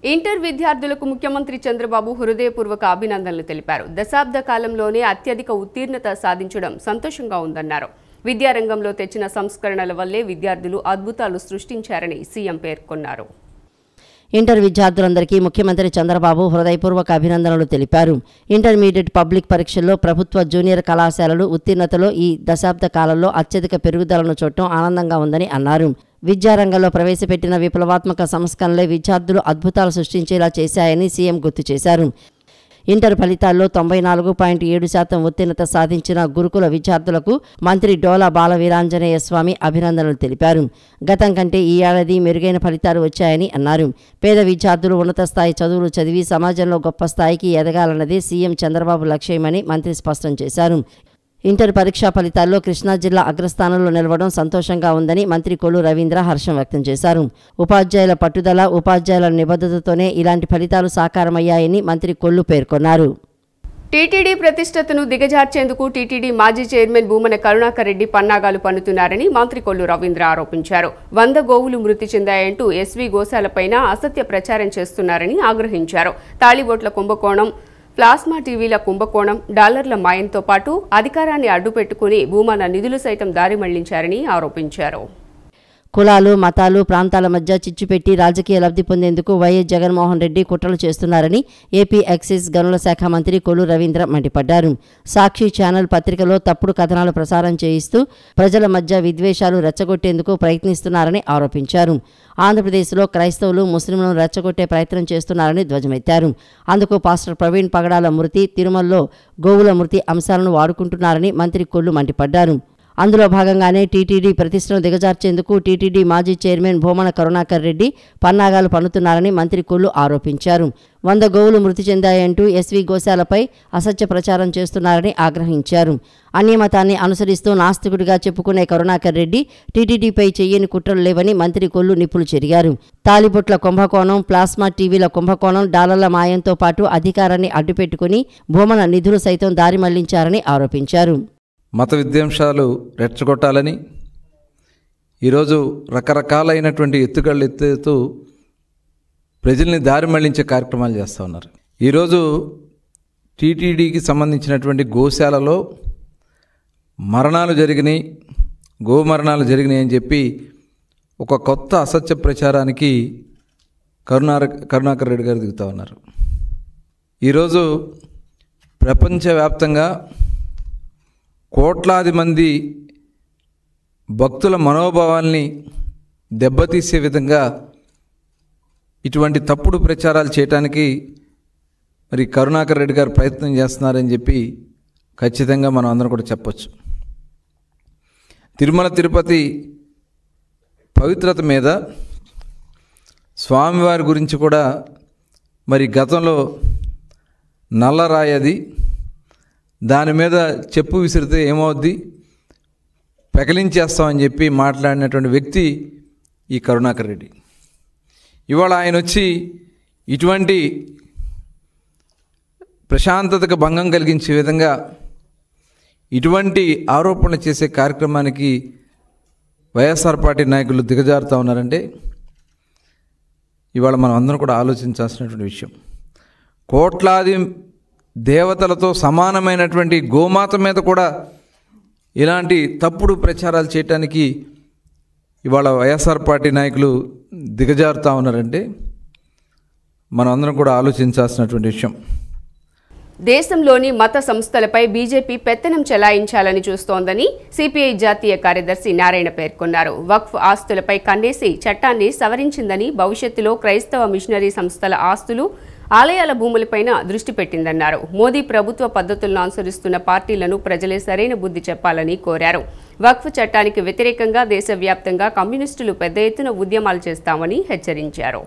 Inter విద్యార్థులకు ముఖ్యమంత్రి చంద్రబాబు హృదయపూర్వక అభినందనలు తెలిపారు. దశాబ్ద కాలంలోనే అత్యధిక ఉత్తీర్ణత సాధించడం సంతోషంగా ఉందన్నారు. విద్యారంగంలో తెచ్చిన సంస్కరణల వల్లే విద్యార్థులు అద్భుతాలు సృష్టించారని సీఎం పేర్కొన్నారు. ఇంటర్ విద్యార్థులందరికీ ముఖ్యమంత్రి చంద్రబాబు హృదయపూర్వక అభినందనలు తెలిపారు. ఇంటర్మీడియట్ పబ్లిక్ పరీక్షల్లో ప్రభుత్వ జూనియర్ కళాశాలలు ఉత్తీర్ణతలో ఈ దశాబ్ద కాలంలో అత్యధిక పెరుగుదలను చూడటం ఆనందంగా ఉందని అన్నారు. విద్యారంగంలో ప్రవేశపెట్టిన విప్లవాత్మక సంస్కరణలే విద్యార్థులు అద్భుతాలు సృష్టించేలా చేశాయని సీఎం గుర్తు చేశారు. ఇంటర్ ఫలితాల్లో 94.7% ఉత్తీర్ణత సాధించిన గురుకుల విద్యార్థులకు మంత్రి డోలా బాలవీరాంజనేయ స్వామి అభినందనలు తెలిపారు. గతం కంటే ఈ ఏడాది మెరుగైన ఫలితాలు వచ్చాయని అన్నారు. పేద విద్యార్థులు ఉన్నత స్థాయి చదువులు చదివి సమాజంలో గొప్ప స్థాయికి ఎదగాలన్నదే సీఎం చంద్రబాబు లక్ష్యమని మంత్రి స్పష్టం చేశారు. ఇంటర్ పరీక్షా ఫలితాల్లో కృష్ణా జిల్లా అగ్రస్థానంలో నిలవడం సంతోషంగా ఉందని మంత్రి కొల్లు రవీంద్ర హర్షం వ్యక్తం చేశారు. ఉపాధ్యాయుల పట్టుదల, ఉపాధ్యాయుల నిబద్ధతతోనే ఇలాంటి ఫలితాలు సాకారమయ్యాయని మంత్రి కొల్లు పేర్కొన్నారు. టీటీడీ ప్రతిష్టతను దిగజార్చేందుకు టీటీడీ మాజీ చైర్మన్ భూమన కరుణాకర్ రెడ్డి పన్నాగాలు పన్నుతున్నారని మంత్రి కొల్లు రవీంద్ర ఆరోపించారు. 100 గోవులు మృతి చెందాయంటూ ఎస్వీ గోశాలపైన అసత్య ప్రచారం చేస్తున్నారని ఆగ్రహించారు. తాళిబొట్ల కుంభకోణం, ప్లాస్మా టీవీల కుంభకోణం, డాలర్ల మాయంతో పాటు అధికారాన్ని అడ్డుపెట్టుకుని భూమన నిధులు సైతం దారి మళ్లించారని ఆరోపించారు. కులాలు, మతాలు, ప్రాంతాల మధ్య చిచ్చుపెట్టి రాజకీయ లబ్ధి పొందేందుకు వైఎస్ జగన్మోహన్ రెడ్డి కుట్రలు చేస్తున్నారని ఏపీ ఎక్సైజ్ గనుల శాఖ మంత్రి కొల్లు రవీంద్ర మండిపడ్డారు. సాక్షి ఛానల్ పత్రికలో తప్పుడు కథనాలు ప్రసారం చేయిస్తూ ప్రజల మధ్య విద్వేషాలు రెచ్చగొట్టేందుకు ప్రయత్నిస్తున్నారని ఆరోపించారు. ఆంధ్రప్రదేశ్లో క్రైస్తవులు ముస్లింలను రెచ్చగొట్టే ప్రయత్నం చేస్తున్నారని ధ్వజమెత్తారు. అందుకు పాస్టర్ ప్రవీణ్ పగడాల మృతి, తిరుమలలో గోవుల మృతి అంశాలను వాడుకుంటున్నారని మంత్రి కొల్లు మండిపడ్డారు. అందులో భాగంగానే టీటీడీ ప్రతిష్టను దిగజార్చేందుకు టీటీడీ మాజీ చైర్మన్ భూమన కరుణాకర్ రెడ్డి పన్నాగాలు పన్నుతున్నారని మంత్రి కొల్లు ఆరోపించారు. 100 గోవులు మృతి చెందాయంటూ ఎస్వీ గోశాలపై అసత్య ప్రచారం చేస్తున్నారని ఆగ్రహించారు. అన్యమతాన్ని అనుసరిస్తూ నాస్తికుడిగా చెప్పుకునే కరుణాకర్ రెడ్డి టీటీడీపై చెయ్యని కుట్రలు లేవని మంత్రి కొల్లు నిప్పులు చెరిగారు. తాలిబొట్ల కుంభకోణం, ప్లాస్మా టీవీల కుంభకోణం, డాలర్ల మాయంతో పాటు అధికారాన్ని అడ్డుపెట్టుకుని భూమన నిధులు సైతం దారి మళ్లించారని ఆరోపించారు. మత విద్వేషాలు రెచ్చగొట్టాలని ఈరోజు రకరకాలైనటువంటి ఎత్తుగళ్ళు ఎత్తుతూ ప్రజల్ని దారి మళ్లించే కార్యక్రమాలు చేస్తూ ఉన్నారు. ఈరోజు టీటీడీకి సంబంధించినటువంటి గోశాలలో మరణాలు జరిగినాయి, గోమరణాలు జరిగినాయి అని చెప్పి ఒక కొత్త అసత్య ప్రచారానికి కరుణాకర్ రెడ్డి గారు దిగుతూ ఉన్నారు. ఈరోజు ప్రపంచవ్యాప్తంగా కోట్లాది మంది భక్తుల మనోభావాల్ని దెబ్బతీసే విధంగా ఇటువంటి తప్పుడు ప్రచారాలు చేయడానికి మరి కరుణాకర్ రెడ్డి గారు ప్రయత్నం చేస్తున్నారని చెప్పి ఖచ్చితంగా మనం అందరం కూడా చెప్పొచ్చు. తిరుమల తిరుపతి పవిత్రత మీద స్వామివారి గురించి కూడా మరి గతంలో నల్లరాయది, దాని మీద చెప్పు విసిరితే ఏమవుద్ది, పెకలించేస్తామని చెప్పి మాట్లాడినటువంటి వ్యక్తి ఈ కరుణాకర్ రెడ్డి. ఇవాళ ఆయన వచ్చి ఇటువంటి ప్రశాంతతకు భంగం కలిగించే విధంగా ఇటువంటి ఆరోపణలు చేసే కార్యక్రమానికి వైఎస్ఆర్ పార్టీ నాయకులు దిగజారుతూ ఉన్నారంటే ఇవాళ మనం అందరం కూడా ఆలోచించాల్సినటువంటి విషయం. కోట్లాది దేవతలతో సమానమైనటువంటి గోమాత మీద కూడా ఇలాంటి తప్పుడు ప్రచారాలు చేయటానికి ఇవాళ వైఎస్ఆర్ పార్టీ నాయకులు దిగజారుతూ ఉన్నారంటే మనం అందరం కూడా ఆలోచించాల్సినటువంటి విషయం. దేశంలోని మత సంస్థలపై బీజేపీ పెత్తనం చెలాయించాలని చూస్తోందని సిపిఐ జాతీయ కార్యదర్శి నారాయణ పేర్కొన్నారు. వక్ఫ్ ఆస్తులపై కన్నేసి చట్టాన్ని సవరించిందని, భవిష్యత్తులో క్రైస్తవ మిషనరీ సంస్థల ఆస్తులు, ఆలయాల భూములపైన దృష్టి పెట్టిందన్నారు. మోదీ ప్రభుత్వ పద్ధతులను అనుసరిస్తున్న పార్టీలను ప్రజలే సరైన బుద్ధి చెప్పాలని కోరారు. వక్ఫ్ చట్టానికి వ్యతిరేకంగా దేశవ్యాప్తంగా కమ్యూనిస్టులు పెద్ద ఎత్తున ఉద్యమాలు చేస్తామని హెచ్చరించారు.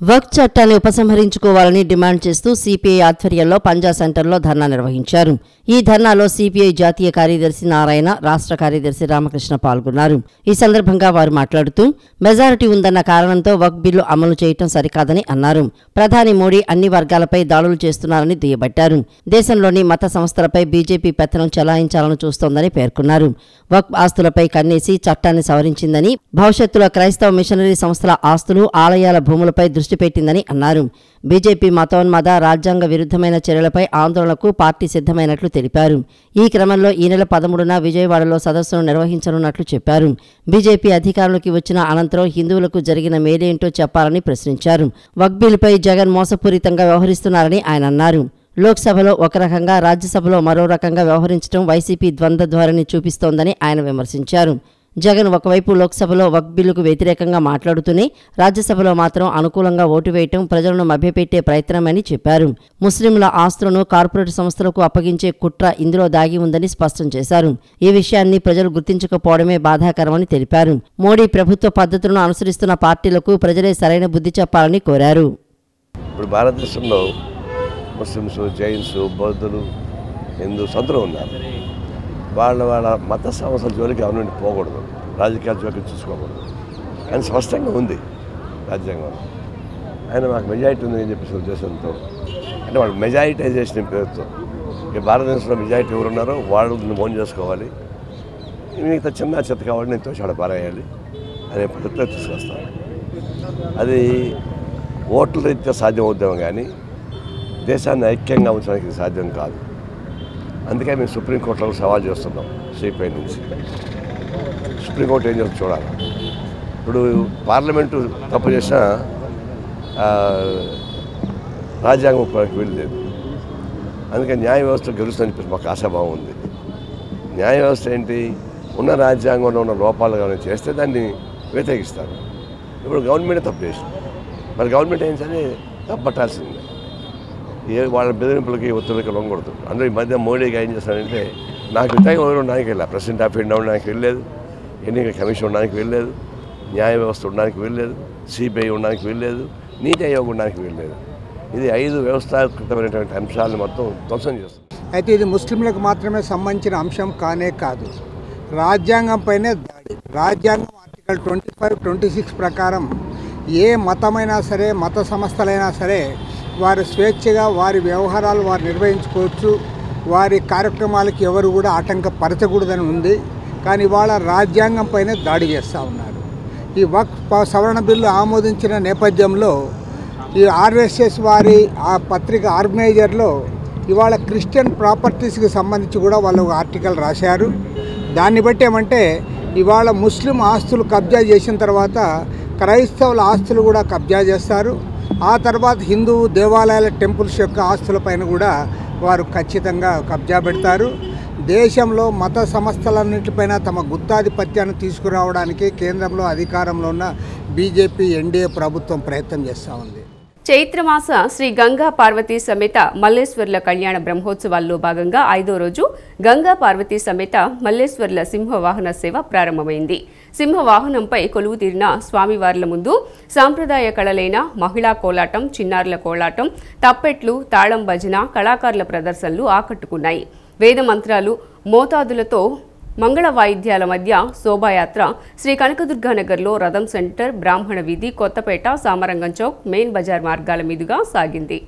వక్ఫ్ చట్టాన్ని ఉపసంహరించుకోవాలని డిమాండ్ చేస్తూ సిపిఐ ఆధ్వర్యంలో పంజా సెంటర్లో ధర్నా నిర్వహించారు. ఈ ధర్నాలో సిపిఐ జాతీయ కార్యదర్శి నారాయణ, రాష్ట్ర కార్యదర్శి రామకృష్ణ పాల్గొన్నారు. ఈ సందర్భంగా వారు మాట్లాడుతూ మెజారిటీ ఉందన్న కారణంతో వక్ఫ్ బిల్లు అమలు చేయటం సరికాదని అన్నారు. ప్రధాని మోడీ అన్ని వర్గాలపై దాడులు చేస్తున్నారని దుయ్యబట్టారు. దేశంలోని మత సంస్థలపై బీజేపీ పెత్తనం చెలాయించాలని చూస్తోందని పేర్కొన్నారు. వక్ఫ్ ఆస్తులపై కన్నేసి చట్టాన్ని సవరించిందని, భవిష్యత్తులో క్రైస్తవ మిషనరీ సంస్థల ఆస్తులు, ఆలయాల భూములపై దృష్టి దృష్టి పెట్టిందని అన్నారు. బీజేపీ మతోన్మాద రాజ్యాంగ విరుద్ధమైన చర్యలపై ఆందోళనకు పార్టీ సిద్ధమైనట్లు తెలిపారు. ఈ క్రమంలో ఈ నెల 13న విజయవాడలో సదస్సును నిర్వహించనున్నట్లు చెప్పారు. బీజేపీ అధికారంలోకి వచ్చిన అనంతరం హిందువులకు జరిగిన మేలేంటో చెప్పాలని ప్రశ్నించారు. వక్ఫ్ బిల్లుపై జగన్ మోసపూరితంగా వ్యవహరిస్తున్నారని ఆయన అన్నారు. లోక్సభలో ఒక రకంగా, రాజ్యసభలో మరో రకంగా వ్యవహరించడం వైసీపీ ద్వంద్వ ధోరణి చూపిస్తోందని ఆయన విమర్శించారు. జగన్ ఒకవైపు లోక్సభలో వక్ఫ్ బిల్లుకు వ్యతిరేకంగా మాట్లాడుతూనే రాజ్యసభలో మాత్రం అనుకూలంగా ఓటు వేయటం ప్రజలను మభ్యపెట్టే ప్రయత్నమని చెప్పారు. ముస్లింల ఆస్తులను కార్పొరేట్ సంస్థలకు అప్పగించే కుట్ర ఇందులో దాగి ఉందని స్పష్టం చేశారు. ఈ విషయాన్ని ప్రజలు గుర్తించకపోవడమే బాధాకరమని తెలిపారు. మోడీ ప్రభుత్వ పద్ధతులను అనుసరిస్తున్న పార్టీలకు ప్రజలే సరైన బుద్ధి చెప్పాలని కోరారు. ఇప్పుడు భారతదేశంలో ముస్లిమ్స్, జైన్స్, బౌద్ధులు, హిందూస్ అందరూ ఉన్నారు. వాళ్ళ మత సమస్యల జోలికి గవర్నమెంట్ పోకూడదు, రాజకీయాల జోలికి చూసుకోకూడదు అని స్పష్టంగా ఉంది రాజ్యాంగం. ఆయన మాకు మెజారిటీ ఉంది అని చెప్పేసి ఉద్దేశంతో, అంటే వాళ్ళు మెజారిటైజేషన్ పేరుతో ఈ భారతదేశంలో మెజారిటీ ఎవరున్నారో వాళ్ళని ఓన్ చేసుకోవాలి, మిగతా చిన్న చెత్త కావాలి నేను తోచాడ పారేయాలి అనే పద్ధతిలో తీసుకొస్తాం. అది ఓట్ల రీత్యా సాధ్యం అవుతాం కానీ దేశాన్ని ఐక్యంగా ఉంచడానికి సాధ్యం కాదు. అందుకే మేము సుప్రీంకోర్టులో సవాల్ చేస్తున్నాం. సిపిఐ నుంచి సుప్రీంకోర్టు ఏం చేస్తుంది చూడాలి. ఇప్పుడు పార్లమెంటు తప్పు చేసినా రాజ్యాంగం వీల్లేదు. అందుకే న్యాయ వ్యవస్థ గెలుస్తుందని చెప్పేసి మాకు ఆశాభావం ఉంది. న్యాయ వ్యవస్థ ఏంటి, ఉన్న రాజ్యాంగంలో ఉన్న లోపాలు కానీ చేస్తే దాన్ని వ్యతిరేకిస్తారు. ఇప్పుడు గవర్నమెంట్ తప్పు చేసింది, మరి గవర్నమెంట్ ఏం సరే తప్పట్టాల్సిందే. వాళ్ళ బెదిరింపులకి ఒత్తిడికి లొంగకూడదు. అందులో ఈ మధ్య మోడీగా ఏం చేస్తాడంటే, నాకు విధంగా ఎవరు ఉండడానికి వెళ్ళలేదు, ప్రెసిడెంట్ ఆఫ్ ఇండియా ఉండడానికి వెళ్ళలేదు, ఎన్నికల కమిషన్ ఉండడానికి వెళ్ళలేదు, న్యాయ వ్యవస్థ ఉండడానికి వెళ్ళలేదు, సిబిఐ ఉండడానికి వెళ్ళలేదు, నీతి ఆయోగ్ ఉండడానికి వెళ్ళలేదు. ఇది 5 వ్యవస్థాకృతమైనటువంటి అంశాలను మొత్తం ధ్వంసం చేస్తుంది. అయితే ఇది ముస్లింలకు మాత్రమే సంబంధించిన అంశం కానే కాదు, రాజ్యాంగం పైనే దాడి. రాజ్యాంగం ఆర్టికల్ 25, 26 ప్రకారం ఏ మతమైనా సరే, మత సంస్థలైనా సరే వారు స్వేచ్ఛగా వారి వ్యవహారాలు వారు నిర్వహించుకోవచ్చు, వారి కార్యక్రమాలకు ఎవరు కూడా ఆటంకపరచకూడదని ఉంది. కానీ వాళ్ళ రాజ్యాంగం పైన దాడి చేస్తూ ఉన్నారు. ఈ వక్ఫ్ సవరణ బిల్లు ఆమోదించిన నేపథ్యంలో ఈ ఆర్ఎస్ఎస్ వారి ఆ పత్రిక ఆర్గనైజర్లో ఇవాళ క్రిస్టియన్ ప్రాపర్టీస్కి సంబంధించి కూడా వాళ్ళు ఒక ఆర్టికల్ రాశారు. దాన్ని బట్టి ఏమంటే ఇవాళ ముస్లిం ఆస్తులు కబ్జా చేసిన తర్వాత క్రైస్తవుల ఆస్తులు కూడా కబ్జా చేస్తారు. ఆ తర్వాత హిందూ దేవాలయాల టెంపుల్స్ యొక్క ఆస్తులపైన కూడా వారు ఖచ్చితంగా కబ్జా పెడతారు. దేశంలో మత సంస్థలన్నింటిపైన తమ గుత్తాధిపత్యాన్ని తీసుకురావడానికి కేంద్రంలో అధికారంలో ఉన్న బీజేపీ ఎన్డీఏ ప్రభుత్వం ప్రయత్నం చేస్తూ ఉంది. చైత్రమాస శ్రీ గంగా పార్వతీ సమేత మల్లేశ్వర్ల కళ్యాణ బ్రహ్మోత్సవాల్లో భాగంగా 5వ రోజు గంగా పార్వతీ సమేత మల్లేశ్వర్ల సింహవాహన సేవ ప్రారంభమైంది. సింహవాహనంపై కొలువు తీరిన స్వామివార్ల ముందు సాంప్రదాయ కళలైన మహిళా కోలాటం, చిన్నారుల కోలాటం, తప్పెట్లు, తాళం భజన, కళాకారుల ప్రదర్శనలు ఆకట్టుకున్నాయి. వేద మంత్రాలు, మోతాదులతో మంగళ వాయిద్యాల మధ్య శోభాయాత్ర శ్రీ కనకదుర్గానగర్లో రథం సెంటర్, బ్రాహ్మణ వీధి, కొత్తపేట, సామరంగం చౌక్, మెయిన్ బజార్ మార్గాల మీదుగా సాగింది.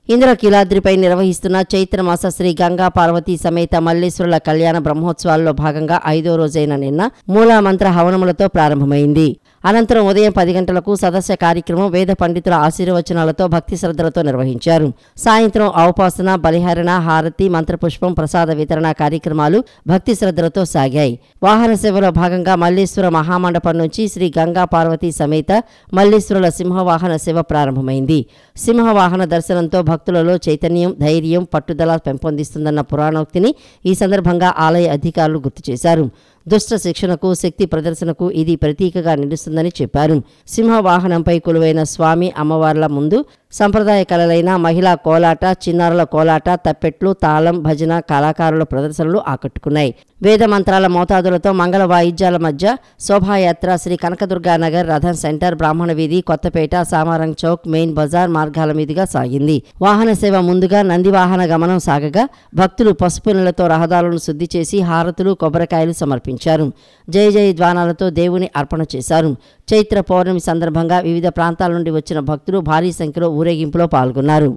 ఇంద్రకీలాద్రిపై నిర్వహిస్తున్న చైత్రమాస శ్రీ గంగా పార్వతీ సమేత మల్లేశ్వరుల కళ్యాణ బ్రహ్మోత్సవాల్లో భాగంగా 5వ రోజైన నిన్న మూలామంత్ర హవనములతో ప్రారంభమైంది. అనంతరం ఉదయం 10 గంటలకు సదస్య కార్యక్రమం వేద పండితుల ఆశీర్వచనాలతో భక్తి శ్రద్ధలతో నిర్వహించారు. సాయంత్రం ఔపాసన, బలిహరణ, హారతి, మంత్రపుష్పం, ప్రసాద వితరణ కార్యక్రమాలు భక్తి శ్రద్ధలతో సాగాయి. వాహన సేవలో భాగంగా మల్లేశ్వర మహామండపం నుంచి శ్రీ గంగా పార్వతీ సమేత మల్లేశ్వరుల సింహవాహన సేవ ప్రారంభమైంది. సింహవాహన దర్శనంతో భక్తులలో చైతన్యం, ధైర్యం, పట్టుదల పెంపొందిస్తుందన్న పురాణోక్తిని ఈ సందర్భంగా ఆలయ అధికారులు గుర్తు చేశారు. దుష్ట శిక్షణకు, శక్తి ప్రదర్శనకు ఇది ప్రతీకగా నిలుస్తుందని చెప్పారు. సింహవాహనంపై కొలువైన స్వామి అమ్మవార్ల ముందు సంప్రదాయ కళలైన మహిళా కోలాట, చిన్నారుల కోలాట, తప్పెట్లు, తాళం, భజన, కళాకారుల ప్రదర్శనలు ఆకట్టుకున్నాయి. వేద మంత్రాల మోతాదులతో మంగళ వాయిద్యాల మధ్య శోభాయాత్ర శ్రీ కనకదుర్గానగర్, రథం సెంటర్, బ్రాహ్మణ వీధి, కొత్తపేట, సామారంగ్ చౌక్, మెయిన్ బజార్ మార్గాల మీదుగా సాగింది. వాహన సేవ ముందుగా నంది వాహన గమనం సాగగా భక్తులు పసుపు నీళ్లతో రహదారులను శుద్ధి చేసి హారతులు, కొబ్బరికాయలు సమర్పించారు. జయ జయ ధ్వానాలతో దేవుని అర్పణ చేశారు. చైత్ర పౌర్ణమి సందర్భంగా వివిధ ప్రాంతాల నుండి వచ్చిన భక్తులు భారీ సంఖ్యలో ఊరేగింపులో పాల్గొన్నారు.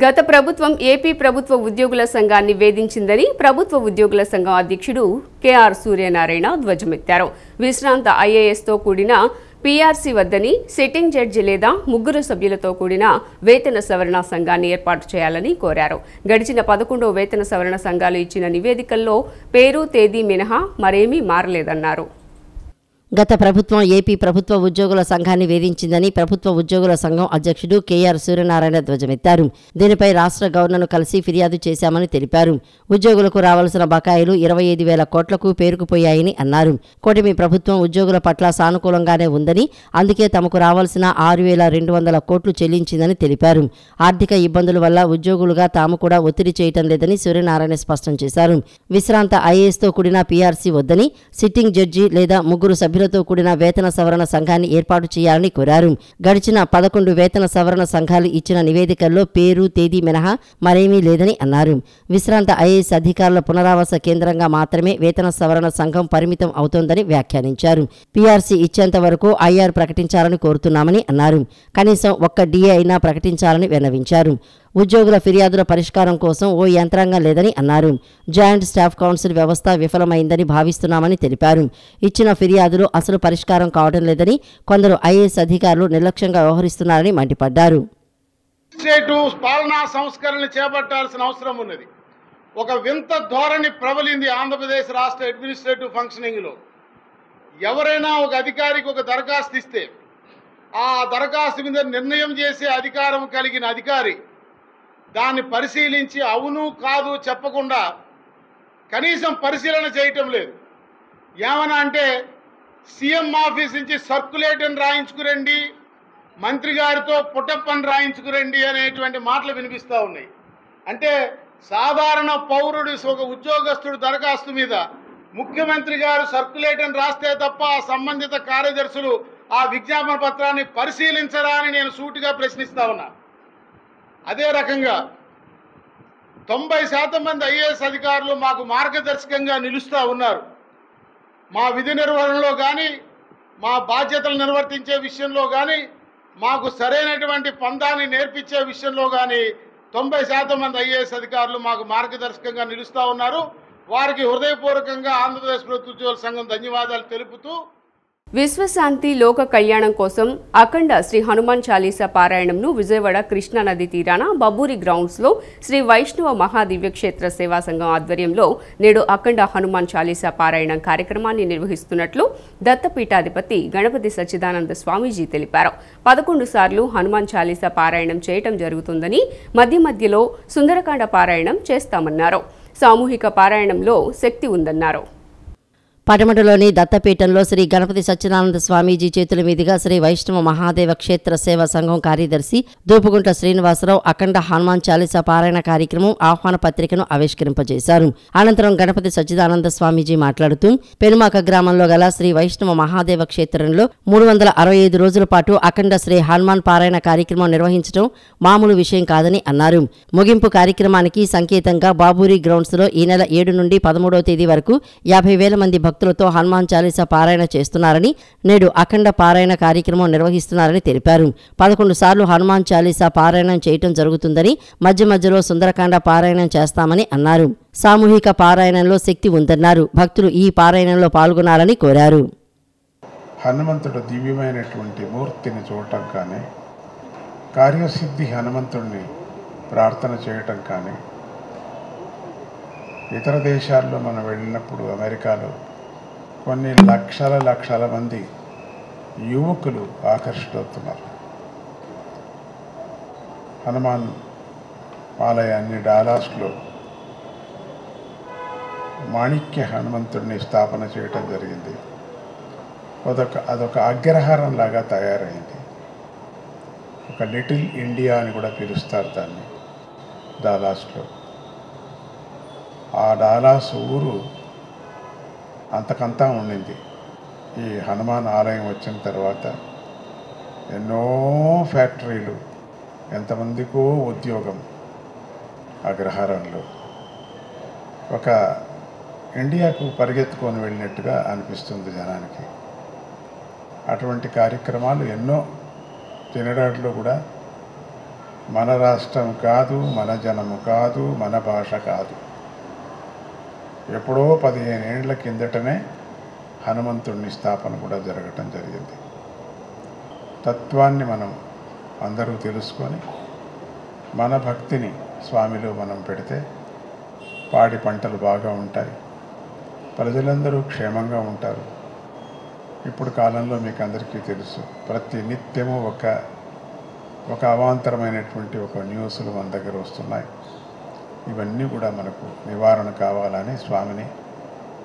గత ప్రభుత్వం ఏపీ ప్రభుత్వ ఉద్యోగుల సంఘాన్ని వేధించిందని ప్రభుత్వ ఉద్యోగుల సంఘం అధ్యక్షుడు కెఆర్ సూర్యనారాయణ ధ్వజమెత్తారు. విశ్రాంత ఐఏఎస్తో కూడిన పీఆర్సీ వద్దని సిట్టింగ్ జడ్జి లేదా 3 సభ్యులతో కూడిన వేతన సవరణ సంఘాన్ని ఏర్పాటు చేయాలని కోరారు. గడిచిన 11వ వేతన సవరణ సంఘాలు ఇచ్చిన నివేదికల్లో పేరు తేదీ మినహా మరేమీ మారలేదన్నారు. గత ప్రభుత్వం ఏపీ ప్రభుత్వ ఉద్యోగుల సంఘాన్ని వేధించిందని ప్రభుత్వ ఉద్యోగుల సంఘం అధ్యక్షుడు కెఆర్ సూర్యనారాయణ ధ్వజమెత్తారు. దీనిపై రాష్ట్ర గవర్నర్ను కలిసి ఫిర్యాదు చేశామని తెలిపారు. ఉద్యోగులకు రావాల్సిన బకాయిలు 25,000 కోట్లకు పేరుకుపోయాయని అన్నారు. కూటమి ప్రభుత్వం ఉద్యోగుల పట్ల సానుకూలంగానే ఉందని, అందుకే తమకు రావాల్సిన 6,200 కోట్లు చెల్లించిందని తెలిపారు. ఆర్థిక ఇబ్బందుల వల్ల ఉద్యోగులుగా తాము కూడా ఒత్తిడి చేయటం లేదని సూర్యనారాయణ స్పష్టం చేశారు. విశ్రాంత ఐఏఎస్తో కూడిన పీఆర్సీ వద్దని, సిట్టింగ్ జడ్జి లేదా 3 సభ్యులతో కూడిన వేతన సవరణ సంఘాన్ని ఏర్పాటు చేయాలని కోరారు. గడిచిన 11 వేతన సవరణ సంఘాలు ఇచ్చిన నివేదికల్లో పేరు తేదీ మినహా మరేమీ లేదని అన్నారు. విశ్రాంత ఐఏఎస్ అధికారుల పునరావాస కేంద్రంగా మాత్రమే వేతన సవరణ సంఘం పరిమితం అవుతోందని వ్యాఖ్యానించారు. పీఆర్సీ ఇచ్చేంత వరకు ఐఆర్ ప్రకటించాలని కోరుతున్నామని అన్నారు. కనీసం ఒక్క డిఏ అయినా ప్రకటించాలని విన్నవించారు. ఉద్యోగుల ఫిర్యాదుల పరిష్కారం కోసం ఓ యంత్రాంగం లేదని అన్నారు. జాయింట్ స్టాఫ్ కౌన్సిల్ వ్యవస్థ విఫలమైందని భావిస్తున్నామని తెలిపారు. ఇచ్చిన ఫిర్యాదులు అసలు పరిష్కారం కావడం లేదని, కొందరు ఐఏఎస్ అధికారులు నిర్లక్ష్యంగా వ్యవహరిస్తున్నారని మండిపడ్డారు. పాలనా సంస్కరణలు చేపట్టాల్సిన అవసరం ఉన్నది. ఒక వింత ధోరణి ప్రబలింది ఆంధ్రప్రదేశ్ రాష్ట్ర అడ్మినిస్ట్రేటివ్ ఫంక్షనింగ్లో. ఎవరైనా ఒక అధికారికి ఒక దరఖాస్తు ఇస్తే ఆ దరఖాస్తు మీద నిర్ణయం చేసే అధికారం కలిగిన అధికారి దాన్ని పరిశీలించి అవును కాదు చెప్పకుండా కనీసం పరిశీలన చేయటం లేదు. ఏమన్నా అంటే సీఎం ఆఫీస్ నుంచి సర్క్యులేటర్ని రాయించుకురండి, మంత్రి గారితో పుట్టప్పని రాయించుకురండి అనేటువంటి మాటలు వినిపిస్తూ ఉన్నాయి. అంటే సాధారణ పౌరుడు ఒక ఉద్యోగస్తుడు దరఖాస్తు మీద ముఖ్యమంత్రి గారు సర్క్యులేటర్ని రాస్తే తప్ప ఆ సంబంధిత కార్యదర్శులు ఆ విజ్ఞాపన పత్రాన్ని పరిశీలించరా అని నేను సూటిగా ప్రశ్నిస్తా ఉన్నా. అదే రకంగా 90% మంది ఐఏఎస్ అధికారులు మాకు మార్గదర్శకంగా నిలుస్తూ ఉన్నారు. మా విధి నిర్వహణలో కానీ, మా బాధ్యతలు నిర్వర్తించే విషయంలో కానీ, మాకు సరైనటువంటి పందాన్ని నేర్పించే విషయంలో కానీ 90% మంది ఐఏఎస్ అధికారులు మాకు మార్గదర్శకంగా నిలుస్తూ ఉన్నారు. వారికి హృదయపూర్వకంగా ఆంధ్రప్రదేశ్ ప్రభుత్వ ఉద్యోగుల సంఘం ధన్యవాదాలు తెలుపుతూ, విశ్వశాంతి లోక కళ్యాణం కోసం అఖండ శ్రీ హనుమాన్ చాలీసా పారాయణంను విజయవాడ కృష్ణా నది తీరాన బబ్బూరి గ్రౌండ్స్లో శ్రీ వైష్ణవ మహాదివ్యక్షేత్ర సేవా సంఘం ఆధ్వర్యంలో నేడు అఖండ హనుమాన్ చాలీసా పారాయణం కార్యక్రమాన్ని నిర్వహిస్తున్నట్లు దత్తపీఠాధిపతి గణపతి సచ్చిదానంద స్వామీజీ తెలిపారు. 11 సార్లు హనుమాన్ చాలీసా పారాయణం చేయటం జరుగుతుందని, మధ్య మధ్యలో సుందరకాండ పారాయణం చేస్తామన్నారు. సామూహిక పారాయణంలో శక్తి ఉందన్నారు. పటమటలోని దత్తపీఠంలో శ్రీ గణపతి సచ్చిదానంద స్వామీజీ చేతుల మీదుగా శ్రీ వైష్ణవ మహాదేవ క్షేత్ర సేవా సంఘం కార్యదర్శి దూపుగుంట శ్రీనివాసరావు అఖండ హనుమాన్ చాలీసా పారాయణ కార్యక్రమం ఆహ్వాన పత్రికను ఆవిష్కరింపజేశారు. అనంతరం గణపతి సచ్చిదానంద స్వామీజీ మాట్లాడుతూ పెనుమాక గ్రామంలో గల శ్రీ వైష్ణవ మహాదేవ క్షేత్రంలో 365 రోజుల పాటు అఖండ శ్రీ హనుమాన్ పారాయణ కార్యక్రమం నిర్వహించడం మామూలు విషయం కాదని అన్నారు. ముగింపు కార్యక్రమానికి సంకేతంగా బాబూరి గ్రౌండ్స్లో ఈ నెల 7 నుండి 13వ తేదీ వరకు 50,000 మంది భక్తులతో హనుమాన్ చాలీసా పారాయణ చేస్తున్నారని, నేడు అఖండ పారాయణ కార్యక్రమం నిర్వహిస్తున్నారని తెలిపారు. 11 సార్లు హనుమాన్ చాలీసా పారాయణం చేయటం జరుగుతుందని, మధ్య మధ్యలో సుందరకాండ పారాయణం చేస్తామని అన్నారు. సామూహిక పారాయణంలో శక్తి ఉందన్నారు. భక్తులు ఈ పారాయణంలో పాల్గొనాలని కోరారు. హనుమంతుడు దివ్యమైనటువంటి మూర్తిని చూడటం కానీ, కార్యసిద్ధి హనుమంతుడిని ప్రార్థన చేయటం కానీ, ఇతర దేశాల్లో మనం వెళ్ళినప్పుడు అమెరికాలో కొన్ని లక్షల మంది యువకులు ఆకర్షితున్నారు. హనుమాన్ ఆలయాన్ని డాలాస్లో మాణిక్య హనుమంతుడిని స్థాపన చేయటం జరిగింది. అదొక అగ్రహారం లాగా తయారైంది. ఒక లిటిల్ ఇండియా అని కూడా పిలుస్తారు దాన్ని డాలాస్లో. ఆ డాలాస్ ఊరు అంతకంతా ఉండింది. ఈ హనుమాన్ ఆలయం వచ్చిన తర్వాత ఎన్నో ఫ్యాక్టరీలు, ఎంతమందికో ఉద్యోగం అగ్రహారంలో. ఒక ఇండియాకు పరిగెత్తుకొని వెళ్ళినట్టుగా అనిపిస్తుంది జనానికి. అటువంటి కార్యక్రమాలు ఎన్నో తినడాట్లో కూడా మన రాష్ట్రం కాదు, మన జనము కాదు, మన భాష కాదు. ఎప్పుడో 15 ఏళ్ల కిందటనే హనుమంతుడిని స్థాపన కూడా జరగటం జరిగింది. తత్వాన్ని మనం అందరూ తెలుసుకొని మన భక్తిని స్వామిలో మనం పెడితే పాడి పంటలు బాగా ఉంటాయి, ప్రజలందరూ క్షేమంగా ఉంటారు. ఇప్పుడు కాలంలో మీకు అందరికీ తెలుసు, ప్రతి నిత్యము ఒక అవాంతరమైనటువంటి ఒక న్యూస్లు మన దగ్గర వస్తున్నాయి. ఇవన్నీ కూడా మనకు నివారణ కావాలని స్వామిని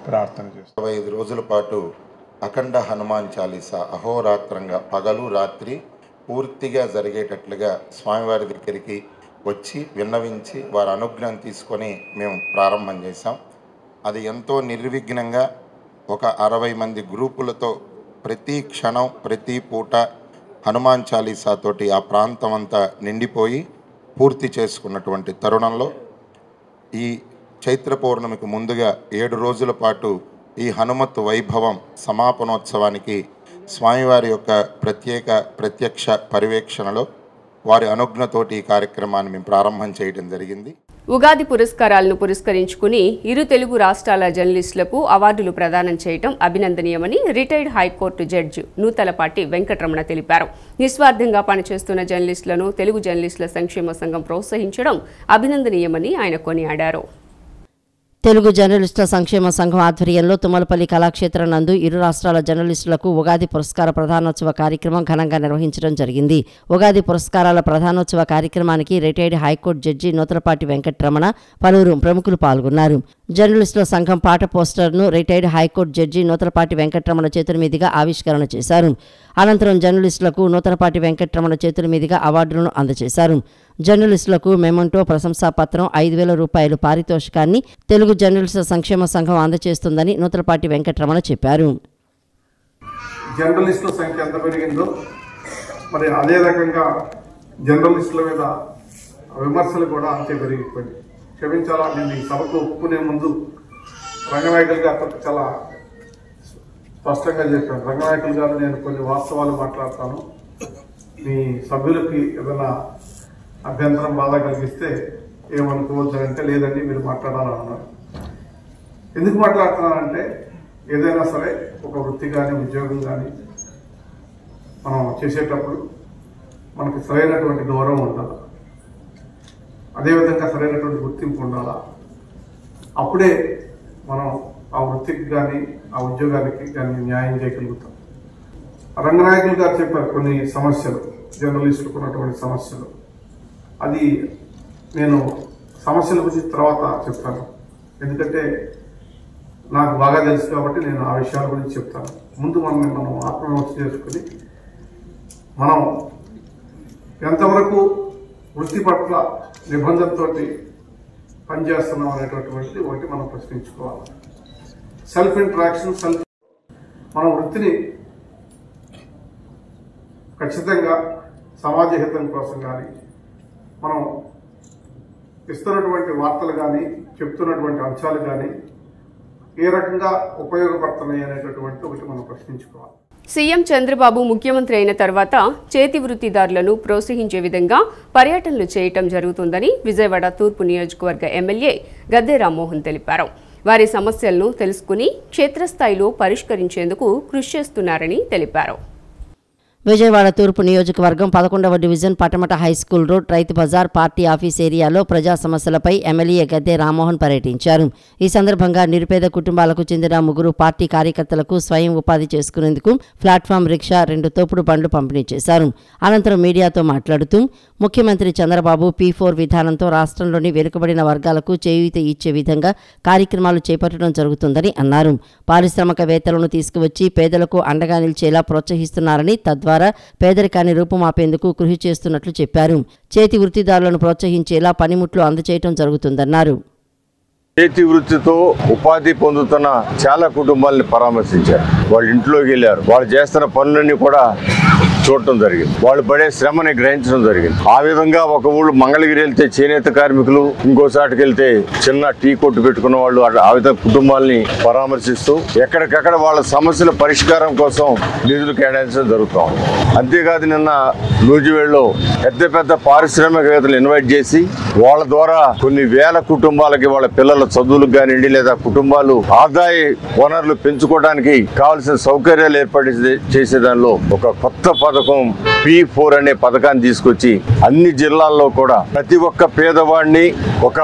ప్రార్థన చేస్తాం. 25 రోజుల పాటు అఖండ హనుమాన్ చాలీసా అహోరాత్రంగా పగలు రాత్రి పూర్తిగా జరిగేటట్లుగా స్వామివారి దగ్గరికి వచ్చి విన్నవించి వారి అనుగ్రహం తీసుకొని మేము ప్రారంభం చేశాం. అది ఎంతో నిర్విఘ్నంగా ఒక 60 మంది గ్రూపులతో ప్రతి క్షణం ప్రతి పూట హనుమాన్ చాలీసాతోటి ఆ ప్రాంతం అంతా నిండిపోయి పూర్తి చేసుకున్నటువంటి తరుణంలో ఈ చైత్ర పౌర్ణమికి ముందుగా 7 రోజుల పాటు ఈ హనుమత్ వైభవం సమాపనోత్సవానికి స్వామివారి యొక్క ప్రత్యక్ష పర్యవేక్షణలో వారి అనుజ్ఞతోటి ఈ కార్యక్రమాన్ని మేము ప్రారంభం చేయడం జరిగింది. ఉగాది పురస్కారాలను పురస్కరించుకుని ఇరు తెలుగు రాష్ట్రాల జర్నలిస్టులకు అవార్డులు ప్రదానం చేయడం అభినందనీయమని retired high court judge Nutalapati Venkataramana తెలిపారు. నిస్వార్థంగా పనిచేస్తున్న జర్నలిస్టులను తెలుగు జర్నలిస్టుల సంక్షేమ సంఘం ప్రోత్సహించడం అభినందనీయమని ఆయన కొనియాడారు. తెలుగు జర్నలిస్టుల సంక్షేమ సంఘం ఆధ్వర్యంలో తుమ్మలపల్లి కళాక్షేత్రం నందు ఇరు రాష్ట్రాల జర్నలిస్టులకు ఉగాది పురస్కార ప్రధానోత్సవ కార్యక్రమం ఘనంగా నిర్వహించడం జరిగింది. ఉగాది పురస్కారాల ప్రధానోత్సవ కార్యక్రమానికి retired high court judge Nutalapati Venkataramana పలువురు ప్రముఖులు పాల్గొన్నారు. జర్నలిస్టుల సంఘం పాట పోస్టర్ను retired high court judge Nutalapati Venkataramana చేతుల మీదుగా ఆవిష్కరణ చేశారు. అనంతరం జర్నలిస్టులకు నూతలపాటి వెంకటరమణ చేతుల మీదుగా అవార్డులను అందజేశారు. జర్నలిస్టులకు మెమంటో, ప్రశంసా పత్రం, 5,000 రూపాయలు పారితోషికాన్ని తెలుగు జర్నలిస్టుల సంక్షేమ సంఘం అందజేస్తుందని నూతలపాటి వెంకటరమణ చెప్పారు. జర్నలిస్టుల సంఖ్య ఎంత పెరిగిందో మరి అదే రకంగా జర్నలిస్టుల మీద విమర్శలు కూడా అంతే పెరిగిపోయింది. క్షమించాలా, నేను ఈ సభకు ఒప్పుకునే ముందు రంగనాయకులు గారు చాలా స్పష్టంగా చెప్పాను. రంగనాయకులు గారు, నేను కొన్ని వాస్తవాలు మాట్లాడతాను, మీ సభ్యులకి ఏదైనా అభ్యంతరం బాధ కలిగిస్తే ఏమనుకోవచ్చు అంటే, లేదండి మీరు మాట్లాడాలన్నారు. ఎందుకు మాట్లాడుతున్నానంటే, ఏదైనా సరే ఒక వృత్తి కానీ ఉద్యోగం కానీ మనం చేసేటప్పుడు మనకు సరైనటువంటి గౌరవం ఉండాలి, అదేవిధంగా సరైనటువంటి గుర్తింపు ఉండాలా. అప్పుడే మనం ఆ వృత్తికి కానీ ఆ ఉద్యోగానికి కానీ న్యాయం చేయగలుగుతాం. రంగనాయకులు గారు చెప్పారు కొన్ని సమస్యలు, జర్నలిస్టులకు ఉన్నటువంటి సమస్యలు. అది నేను సమస్యల గురించి తర్వాత చెప్తాను, ఎందుకంటే నాకు బాగా తెలుసు కాబట్టి నేను ఆ విషయాల గురించి చెప్తాను. ముందు మనం ఆత్మవిమర్శ చేసుకుని మనం ఎంతవరకు వృత్తి పట్ల నిబంధనతో పనిచేస్తున్నాం అనేటటువంటి ఒకటి మనం ప్రశ్నించుకోవాలి. సెల్ఫ్ ఇంట్రాక్షన్, మన వృత్తిని ఖచ్చితంగా సమాజ హితం కోసం కానీ మనం ఇస్తున్నటువంటి వార్తలు కానీ చెప్తున్నటువంటి అంశాలు కానీ ఏ రకంగా ఉపయోగపడుతున్నాయి అనేటటువంటి ఒకటి మనం ప్రశ్నించుకోవాలి. సీఎం చంద్రబాబు ముఖ్యమంత్రి అయిన తర్వాత చేతి వృత్తిదారులను ప్రోత్సహించే విధంగా పర్యటనలు చేయటం జరుగుతుందని విజయవాడ తూర్పు నియోజకవర్గ ఎమ్మెల్యే గద్దె రామ్మోహన్ తెలిపారు. వారి సమస్యలను తెలుసుకుని క్షేత్రస్థాయిలో పరిష్కరించేందుకు కృషి చేస్తున్నారని తెలిపారు. విజయవాడ తూర్పు నియోజకవర్గం 11వ division Patamata high school road, Rythu Bazar, party office ఏరియాలో ప్రజా సమస్యలపై ఎమ్మెల్యే గద్దె రామ్మోహన్ పర్యటించారు. ఈ సందర్భంగా నిరుపేద కుటుంబాలకు చెందిన 3 పార్టీ కార్యకర్తలకు స్వయం ఉపాధి చేసుకునేందుకు ప్లాట్ఫామ్ రిక్షా, 2 తోపుడు బండ్లు పంపిణీ చేశారు. అనంతరం మీడియాతో మాట్లాడుతూ ముఖ్యమంత్రి చంద్రబాబు P4 విధానంతో రాష్ట్రంలోని వెనుకబడిన వర్గాలకు చేయూత ఇచ్చే విధంగా కార్యక్రమాలు చేపట్టడం జరుగుతుందని అన్నారు. పారిశ్రామికవేత్తలను తీసుకువచ్చి పేదలకు అండగా నిలిచేలా ప్రోత్సహిస్తున్నారని, తద్వారా పేదరికాన్ని రూపుమాపేందుకు కృషి చేస్తున్నట్లు చెప్పారు. చేతి వృత్తిదారులను ప్రోత్సహించేలా పనిముట్లు అందజేయడం జరుగుతుందన్నారు. చేతి వృత్తితో ఉపాధి పొందుతున్న చాలా కుటుంబాలను పరామర్శించారు. వాళ్ళ ఇంట్లోకి వెళ్ళారు. వాళ్ళు చేస్తున్న పనులన్నీ కూడా చూడటం జరిగింది. వాళ్ళు పడే శ్రమని గ్రహించడం జరిగింది. ఆ విధంగా ఒక ఊళ్ళు మంగళగిరి వెళ్తే చేనేత కార్మికులు, ఇంకోసాటికి వెళ్తే చిన్న టీ కొట్టు పెట్టుకున్న వాళ్ళు ఆ విధంగా కుటుంబాలని పరామర్శిస్తూ ఎక్కడికక్కడ వాళ్ళ సమస్యల పరిష్కారం కోసం నిధులు కేటాయించడం జరుగుతాం. అంతేకాదు నిన్న నూజివేడులో పెద్ద పారిశ్రామికవేత్తలు ఇన్వైట్ చేసి వాళ్ళ ద్వారా కొన్ని వేల కుటుంబాలకి వాళ్ళ పిల్లల చదువులకు కానివ్వండి లేదా కుటుంబాలు ఆదాయ వనరులు పెంచుకోవడానికి కావాల్సిన సౌకర్యాలు ఏర్పాటు చేసే దానిలో ఒక కొత్త పథకం P4 అనే పథకాన్ని తీసుకొచ్చి అన్ని జిల్లాల్లో కూడా ప్రతి ఒక్క పేదవాడిని ఒక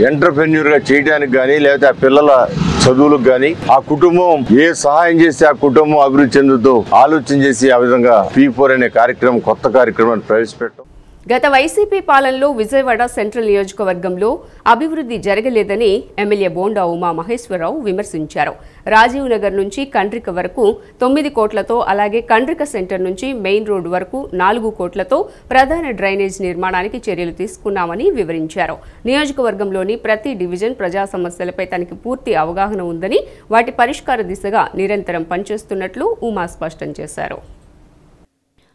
ఎంటర్‌ప్రెన్యూర్ గా చేయడానికి కానీ లేదా ఆ పిల్లల చదువులకు కానీ ఆ కుటుంబం ఏ సహాయం చేస్తే ఆ కుటుంబం అభివృద్ధి చెందుతో ఆలోచన చేసి ఆ విధంగా P4 అనే కార్యక్రమం కొత్త కార్యక్రమాన్ని ప్రవేశపెట్టాం. గత వైసీపీ పాలనలో విజయవాడ సెంట్రల్ నియోజకవర్గంలో అభివృద్ధి జరగలేదని ఎమ్మెల్యే బోండా ఉమా మహేశ్వరరావు విమర్శించారు. రాజీవ్ నగర్ నుంచి కండ్రిక వరకు 9 కోట్లతో, అలాగే కండ్రిక సెంటర్ నుంచి మెయిన్ రోడ్డు వరకు 4 కోట్లతో ప్రధాన డ్రైనేజ్ నిర్మాణానికి చర్యలు తీసుకున్నామని వివరించారు. నియోజకవర్గంలోని ప్రతి డివిజన్ ప్రజా సమస్యలపై తనకి పూర్తి అవగాహన ఉందని, వాటి పరిష్కార దిశగా నిరంతరం పనిచేస్తున్నట్లు ఉమా స్పష్టం చేశారు.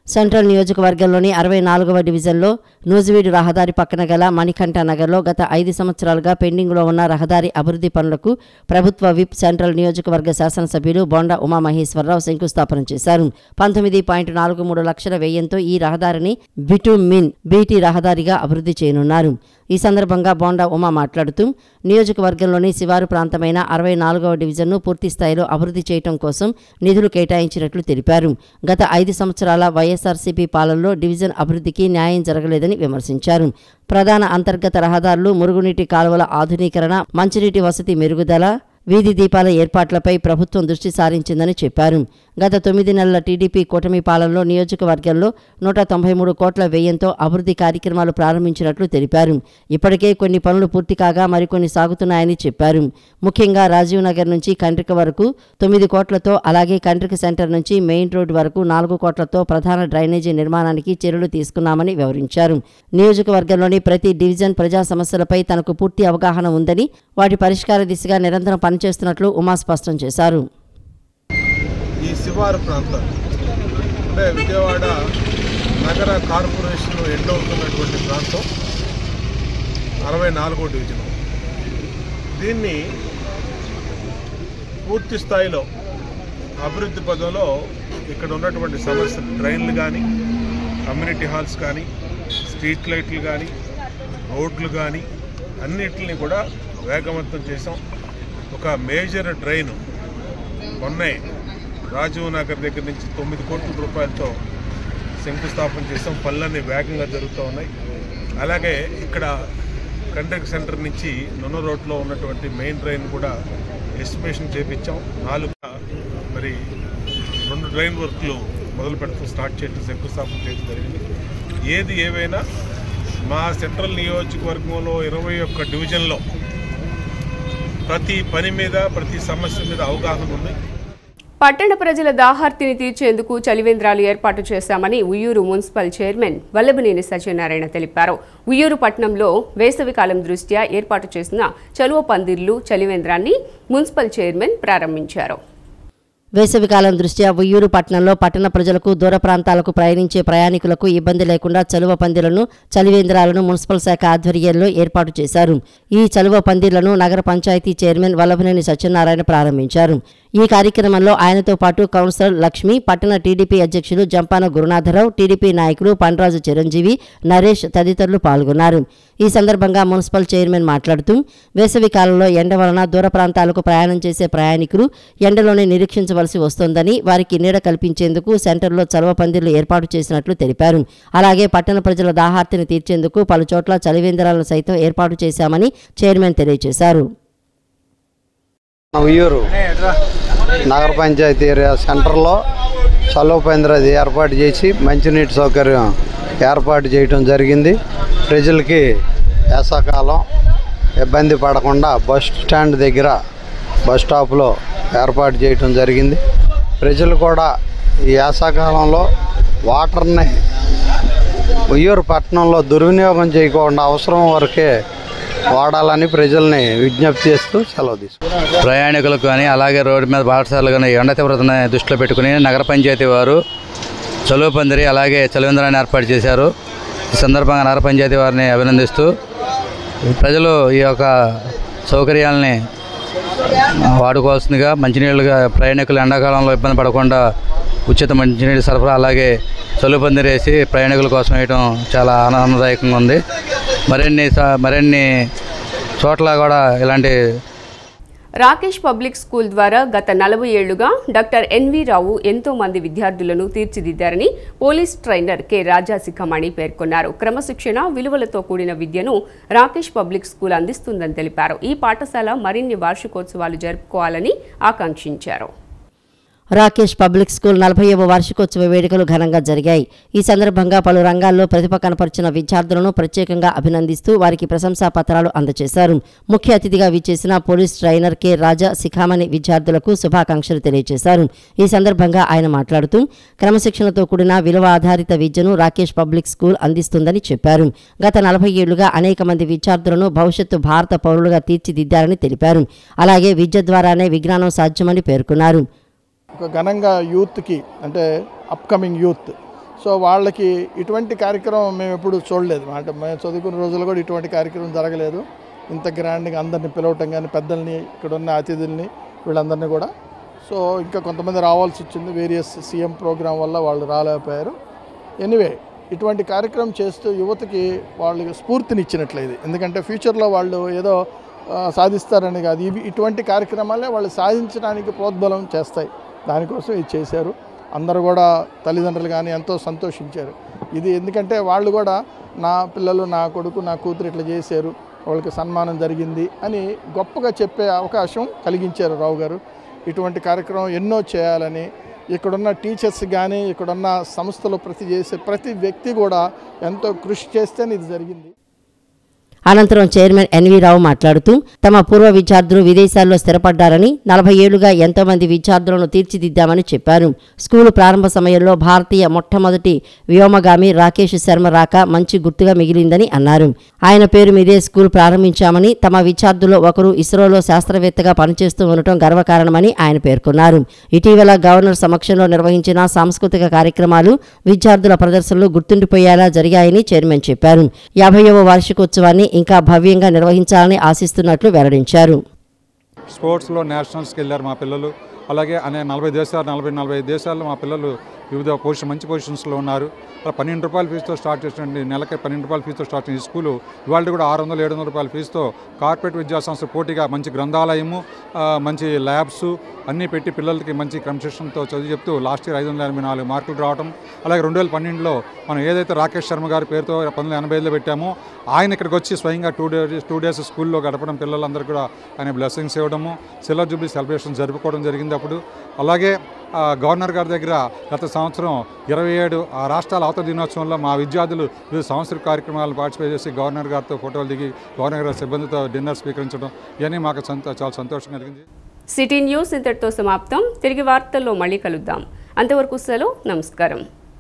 సెంట్రల్ నియోజకవర్గంలోని 64వ డివిజన్లో నూజివీడు రహదారి పక్కన గల మణికంఠ నగర్లో గత 5 సంవత్సరాలుగా పెండింగ్లో ఉన్న రహదారి అభివృద్ధి పనులకు ప్రభుత్వ విప్ సెంట్రల్ నియోజకవర్గ శాసనసభ్యులు బోండా ఉమామహేశ్వరరావు శంకుస్థాపన చేశారు. 19.43 లక్షల వ్యయంతో ఈ రహదారిని బిటుమిన్ బీటీ రహదారిగా అభివృద్ధి చేయనున్నారు. ఈ సందర్భంగా బోండా ఉమా మాట్లాడుతూ నియోజకవర్గంలోని శివారు ప్రాంతమైన 64వ డివిజన్ను పూర్తి స్థాయిలో అభివృద్ధి చేయడం కోసం నిధులు కేటాయించినట్లు తెలిపారు. గత 5 సంవత్సరాల వైఎస్ఆర్సీపీ పాలనలో డివిజన్ అభివృద్ధికి న్యాయం జరగలేదని విమర్శించారు. ప్రధాన అంతర్గత రహదారులు, మురుగునీటి కాలువల ఆధునీకరణ, మంచినీటి వసతి మెరుగుదల, వీధి దీపాల ఏర్పాట్లపై ప్రభుత్వం దృష్టి సారించిందని చెప్పారు. గత 9 నెలల టీడీపీ కూటమి పాలనలో నియోజకవర్గంలో 193 కోట్ల వ్యయంతో అభివృద్ధి కార్యక్రమాలు ప్రారంభించినట్లు తెలిపారు. ఇప్పటికే కొన్ని పనులు పూర్తి కాగా మరికొన్ని సాగుతున్నాయని చెప్పారు. ముఖ్యంగా రాజీవ్ నగర్ నుంచి కండ్రిక వరకు 9 కోట్లతో, అలాగే కండ్రిక సెంటర్ నుంచి మెయిన్ రోడ్ వరకు 4 కోట్లతో ప్రధాన డ్రైనేజీ నిర్మాణానికి చర్యలు తీసుకున్నామని వివరించారు. నియోజకవర్గంలోని ప్రతి డివిజన్ ప్రజా సమస్యలపై తనకు పూర్తి అవగాహన ఉందని, వాటి పరిష్కార దిశగా నిరంతరం పనిచేస్తున్నట్లు ఉమా స్పష్టం చేశారు. ఈ శివారు ప్రాంతం అంటే విజయవాడ నగర కార్పొరేషన్ ఎండ్ అవుతున్నటువంటి ప్రాంతం 64వ డివిజన్. దీన్ని పూర్తి స్థాయిలో అభివృద్ధి పదంలో ఇక్కడ ఉన్నటువంటి సమస్యలు, డ్రైన్లు కానీ, కమ్యూనిటీ హాల్స్ కానీ, స్ట్రీట్ లైట్లు కానీ, రోడ్లు కానీ అన్నిటిని కూడా వేగవంతం చేసాం. ఒక మేజర్ డ్రైన్ మొన్నే రాజీవ్ నగర్ దగ్గర నుంచి 9 కోట్ల రూపాయలతో శంకుస్థాపన చేసాం. పనులన్నీ వేగంగా జరుగుతూ ఉన్నాయి. అలాగే ఇక్కడ కండ్రిక సెంటర్ నుంచి నున్న రోడ్లో ఉన్నటువంటి మెయిన్ డ్రైన్ కూడా ఎస్టిమేషన్ చేపించాం. 2 డ్రైన్ వర్క్లు మొదలు పెడతాం, స్టార్ట్ చేయడం, శంకుస్థాపన చేయడం జరిగింది. ఏది ఏవైనా మా సెంట్రల్ నియోజకవర్గంలో 21 డివిజన్లో ప్రతి పని మీద, ప్రతి సమస్య మీద అవగాహన ఉంది. పట్టణ ప్రజల దాహార్తిని తీర్చేందుకు చలివేంద్రాలు ఏర్పాటు చేశామని ఉయ్యూరు మున్సిపల్ చైర్మన్ వల్లభనేని సత్యనారాయణ తెలిపారు. ఉయ్యూరు పట్టణంలో వేసవికాలం దృష్ట్యా ఏర్పాటు చేసిన చలువ పందిర్లు చలివేంద్రాన్ని మున్సిపల్ చైర్మన్ ప్రారంభించారు. వేసవికాలం దృష్ట్యా ఉయ్యూరు పట్టణంలో పట్టణ ప్రజలకు, దూర ప్రాంతాలకు ప్రయాణించే ప్రయాణికులకు ఇబ్బంది లేకుండా చలువ పందిర్లను, చలివేంద్రాలను మున్సిపల్ శాఖ ఆధ్వర్యంలో ఏర్పాటు చేశారు. ఈ చలువ పందిర్లను నగర పంచాయతీ చైర్మన్ వల్లభనేని సత్యనారాయణ ప్రారంభించారు. ఈ కార్యక్రమంలో ఆయనతో పాటు కౌన్సిలర్ లక్ష్మి, పట్టణ టీడీపీ అధ్యక్షులు జంపాన గురునాథరావు, టీడీపీ నాయకులు పండ్రాజు చిరంజీవి, నరేష్ తదితరులు పాల్గొన్నారు. ఈ సందర్భంగా మున్సిపల్ చైర్మన్ మాట్లాడుతూ వేసవి కాలంలో ఎండ వలన దూర ప్రాంతాలకు ప్రయాణం చేసే ప్రయాణికులు ఎండలోనే నిరీక్షించవలసి వస్తోందని, వారికి నీడ కల్పించేందుకు సెంటర్లో చలువ పందిర్లు ఏర్పాటు చేసినట్లు తెలిపారు. అలాగే పట్టణ ప్రజల దాహార్తిని తీర్చేందుకు పలు చోట్ల చలివేంద్రాలను సైతం ఏర్పాటు చేశామని చైర్మన్ తెలియజేశారు. ఉయ్యూరు నగర పంచాయతీ ఏరియా సెంటర్లో చలువ పందిరి ఏర్పాటు చేసి మంచినీటి సౌకర్యం ఏర్పాటు చేయడం జరిగింది. ప్రజలకి వేసవకాలం ఇబ్బంది పడకుండా బస్ స్టాండ్ దగ్గర, బస్ స్టాప్లో ఏర్పాటు చేయడం జరిగింది. ప్రజలు కూడా ఈ వేసవకాలంలో వాటర్ని ఉయ్యూరు పట్టణంలో దుర్వినియోగం చేయకుండా అవసరం వరకే వాడాలని ప్రజల్ని విజ్ఞప్తి చేస్తూ సెలవు తీసుకున్నారు. ప్రయాణికులకు కానీ, అలాగే రోడ్డు మీద పాఠశాలలు కానీ ఎండ తీవ్రతను దృష్టిలో పెట్టుకుని నగర పంచాయతీ వారు చలువ పందిరి అలాగే చలివేంద్రాన్ని ఏర్పాటు చేశారు. ఈ సందర్భంగా నగర పంచాయతీ వారిని అభినందిస్తూ ప్రజలు ఈ యొక్క సౌకర్యాలని వాడుకోవాల్సిందిగా, మంచినీళ్ళుగా ప్రయాణికులు ఎండాకాలంలో ఇబ్బంది పడకుండా ఉచిత మంచినీటి సరఫరా అలాగే చలువ పందిరి వేసి ప్రయాణికుల కోసం వేయడం చాలా ఆనందదాయకంగా ఉంది. మరిన్ని చోట్ల కూడా ఇలాంటి రాకేష్ పబ్లిక్ స్కూల్ ద్వారా గత 40 ఏళ్లుగా డాక్టర్ ఎన్వి రావు ఎంతో మంది విద్యార్థులను తీర్చిదిద్దారని పోలీస్ ట్రైనర్ కె రాజాశిఖమణి పేర్కొన్నారు. క్రమశిక్షణ, విలువలతో కూడిన విద్యను రాకేష్ పబ్లిక్ స్కూల్ అందిస్తుందని తెలిపారు. ఈ పాఠశాల మరిన్ని వార్షికోత్సవాలు జరుపుకోవాలని ఆకాంక్షించారు. రాకేష్ పబ్లిక్ స్కూల్ 40వ వార్షికోత్సవ వేడుకలు ఘనంగా జరిగాయి. ఈ సందర్భంగా పలు రంగాల్లో ప్రతిభ కనపరిచిన విద్యార్థులను ప్రత్యేకంగా అభినందిస్తూ వారికి ప్రశంసా పత్రాలు అందజేశారు. ముఖ్య అతిథిగా విచ్చేసిన పోలీస్ ట్రైనర్ కె రాజా శిఖామణి విద్యార్థులకు శుభాకాంక్షలు తెలియజేశారు. ఈ సందర్భంగా ఆయన మాట్లాడుతూ క్రమశిక్షణతో కూడిన విలువ ఆధారిత విద్యను రాకేష్ పబ్లిక్ స్కూల్ అందిస్తుందని చెప్పారు. గత 40 ఏళ్లుగా అనేక మంది విద్యార్థులను భవిష్యత్తు భారత పౌరులుగా తీర్చిదిద్దారని తెలిపారు. అలాగే విద్య ద్వారానే విజ్ఞానం సాధ్యమని పేర్కొన్నారు. ఒక ఘనంగా యూత్కి అంటే అప్కమింగ్ యూత్, సో వాళ్ళకి ఇటువంటి కార్యక్రమం మేము ఎప్పుడు చూడలేదు. అంటే మేము చదువుకున్న రోజుల్లో కూడా ఇటువంటి కార్యక్రమం జరగలేదు. ఇంత గ్రాండ్గా అందరినీ పిలవటం కానీ, పెద్దల్ని, ఇక్కడ ఉన్న అతిథుల్ని, వీళ్ళందరినీ కూడా. సో ఇంకా కొంతమంది రావాల్సి వచ్చింది, వేరియస్ సీఎం ప్రోగ్రాం వల్ల వాళ్ళు రాలేకపోయారు. ఎనీవే ఇటువంటి కార్యక్రమం చేస్తూ యువతకి వాళ్ళకి స్ఫూర్తినిచ్చినట్లయితే, ఎందుకంటే ఫ్యూచర్లో వాళ్ళు ఏదో సాధిస్తారని కాదు, ఇటువంటి కార్యక్రమాలే వాళ్ళు సాధించడానికి ప్రోద్బలం చేస్తాయి. దానికోసం ఇది చేశారు. అందరూ కూడా తల్లిదండ్రులు కానీ ఎంతో సంతోషించారు. ఇది ఎందుకంటే వాళ్ళు కూడా నా పిల్లలు, నా కొడుకు, నా కూతురు ఇట్లా చేశారు, వాళ్ళకి సన్మానం జరిగింది అని గొప్పగా చెప్పే అవకాశం కలిగించారు రావు గారు. ఇటువంటి కార్యక్రమం ఎన్నో చేయాలని ఇక్కడున్న టీచర్స్ కానీ, ఇక్కడున్న సంస్థలో ప్రతి వ్యక్తి కూడా ఎంతో కృషి చేస్తేనే ఇది జరిగింది. అనంతరం చైర్మన్ ఎన్వి రావు మాట్లాడుతూ తమ పూర్వ విద్యార్థులు విదేశాల్లో స్థిరపడ్డారని, 40 ఏళ్లుగా ఎంతో మంది విద్యార్థులను తీర్చిదిద్దామని చెప్పారు. స్కూలు ప్రారంభ సమయంలో భారతీయ మొట్టమొదటి వ్యోమగామి రాకేష్ శర్మ రాక మంచి గుర్తుగా మిగిలిందని అన్నారు. ఆయన పేరు మీదే స్కూల్ ప్రారంభించామని, తమ విద్యార్థుల్లో ఒకరు ఇస్రోలో శాస్త్రవేత్తగా పనిచేస్తూ ఉండటం గర్వకారణమని ఆయన పేర్కొన్నారు. ఇటీవల గవర్నర్ సమక్షంలో నిర్వహించిన సాంస్కృతిక కార్యక్రమాలు, విద్యార్థుల ప్రదర్శనలు గుర్తుండిపోయేలా జరిగాయని చైర్మన్ చెప్పారు. 50వ వార్షికోత్సవాన్ని ఇంకా భవ్యంగా నిర్వహించాలని ఆశిస్తున్నట్లు వెల్లడించారు. స్పోర్ట్స్లో నేషనల్స్కి వెళ్ళారు మా పిల్లలు. అలాగే 40 దేశాల్లో మా పిల్లలు వివిధ మంచి పొజిషన్స్లో ఉన్నారు. 12 రూపాయల ఫీజుతో స్టార్ట్ చేసినటువంటి, నెలకి 12 రూపాయల ఫీజుతో స్టార్ట్ చేసిన ఈ స్కూలు ఇవాళ కూడా 600-700 రూపాయల ఫీజుతో కార్పొరేట్ విద్యాసంస్థ పోటీగా మంచి గ్రంథాలయము, మంచి ల్యాబ్స్ అన్నీ పెట్టి పిల్లలకి మంచి క్రమశిక్షణతో చదువు చెప్తూ లాస్ట్ ఇయర్ 584 మార్కులు రావడం. అలాగే 2012లో మనం ఏదైతే రాకేష్ శర్మ గారి పేరుతో 1985లో పెట్టామో ఆయన ఇక్కడికి వచ్చి స్వయంగా 2 డేస్ స్కూల్లో గడపడం, పిల్లలందరూ కూడా ఆయన బ్లెస్సింగ్స్ ఇవ్వడము, సిల్వర్ జూబ్లీ సెలబ్రేషన్ జరుపుకోవడం జరిగింది అప్పుడు. అలాగే గవర్నర్ గారి దగ్గర గత సంవత్సరం 27 రాష్ట్రాల అవతరణ దినోత్సవంలో మా విద్యార్థులు వివిధ సాంస్కృతిక కార్యక్రమాలు పార్టిసిపేట్ చేసి గవర్నర్ గారితో ఫోటోలు దిగి గవర్నర్ గారి సిబ్బందితో డిన్నర్ స్వీకరించడం ఇవన్నీ మాకు చాలా సంతోషం కలిగింది. సిటీ న్యూస్ ఇంతటితో సమాప్తం. తిరిగి వార్తల్లో మళ్ళీ కలుద్దాం. అంతవరకు సెలవు. నమస్కారం.